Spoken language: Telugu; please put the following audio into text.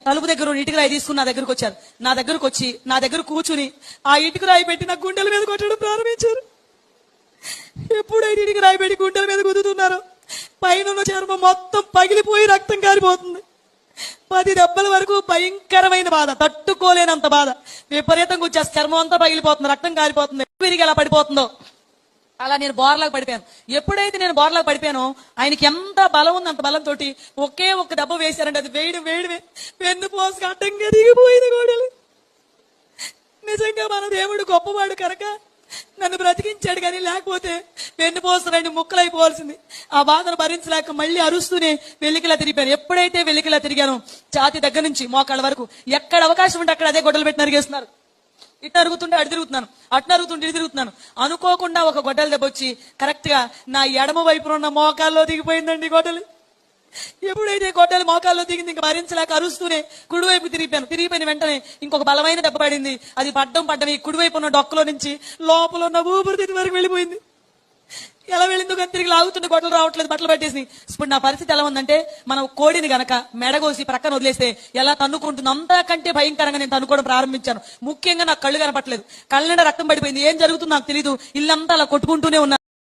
తలుపు దగ్గర ఇటుక రాయి తీసుకుని నా దగ్గరకు వచ్చారు. నా దగ్గరకు వచ్చి నా దగ్గర కూర్చుని ఆ ఇటుక రాయి పెట్టి నా గుండెల మీద కొట్టడం ప్రారంభించారు. ఎప్పుడైతే ఇటుక రాయి పెట్టి గుండెల మీద కుదుతున్నారో పైన చర్మం మొత్తం పగిలిపోయి రక్తం కారిపోతుంది. 10 దెబ్బల వరకు భయంకరమైన బాధ, తట్టుకోలేనంత బాధ. విపరీతంగా వచ్చేసి చర్మం అంతా పగిలిపోతుంది, రక్తం కారిపోతుంది. విరిగి ఎలా పడిపోతుందో అలా నేను బోర్లాగా పడిపోయాను. ఎప్పుడైతే నేను బోర్లాగా పడిపోయానో ఆయనకి ఎంత బలం ఉంది, అంత బలంతో ఒకే ఒక్క దెబ్బ వేశారంటే అది వేడి వెన్ను పోసుకు అడ్డంగా దిగిపోయింది గోడలు. నిజంగా మన దేవుడు గొప్పవాడు కనుక నన్ను బ్రతికించాడు, కానీ లేకపోతే వెన్నుపోసు 2 ముక్కలైపోవాల్సింది. ఆ బాధను భరించలేక మళ్ళీ అరుస్తూనే వెల్లికిలా తిరిగిపోయాను. ఎప్పుడైతే వెల్లికిలా తిరిగానో ఛాతి దగ్గర నుంచి మోకాళ్ళ వరకు ఎక్కడ అవకాశం ఉంటే అక్కడ అదే గొడ్డలు పెట్టి నరిగేస్తున్నారు. ఇటు అరుగుతుంటే అటు తిరుగుతున్నాను, అటు అరుగుతుంటే ఇటు తిరుగుతున్నాను. అనుకోకుండా ఒక గొడ్డల దెబ్బ వచ్చి కరెక్ట్ గా నా ఎడమ వైపున ఉన్న మోకాల్లో దిగిపోయిందండి గొడ్డలు. ఎప్పుడైతే గొడ్డలు మోకాల్లో దిగింది ఇంకా భరించలేక అరుస్తూనే కుడివైపు తిరిగిపోయిన వెంటనే ఇంకొక బలమైన దెబ్బ పడింది. అది పడ్డం ఈ కుడివైపు ఉన్న డొక్కలో నుంచి లోపల ఉన్న ఊపిరితిత్తుల వరకు వెళ్ళిపోయింది. ఎలా వెళ్ళిందో కానీ తిరిగి లాగుతుంటే గొడ్డలు రావట్లేదు, బట్టలు పెట్టేసి. ఇప్పుడు నా పరిస్థితి ఎలా ఉందంటే మనం కోడిని గనక మెడగోసి ప్రక్కన వదిలేస్తే ఎలా తన్నుకుంటుంది అంతకంటే భయంకరంగా నేను తన్నుకోవడం ప్రారంభించాను. ముఖ్యంగా నాకు కళ్ళు కనపట్లేదు, కళ్ళ నిండా రక్తం పడిపోయింది. ఏం జరుగుతుందో నాకు తెలీదు. ఇల్లంతా అలా కొట్టుకుంటూనే ఉన్నాను.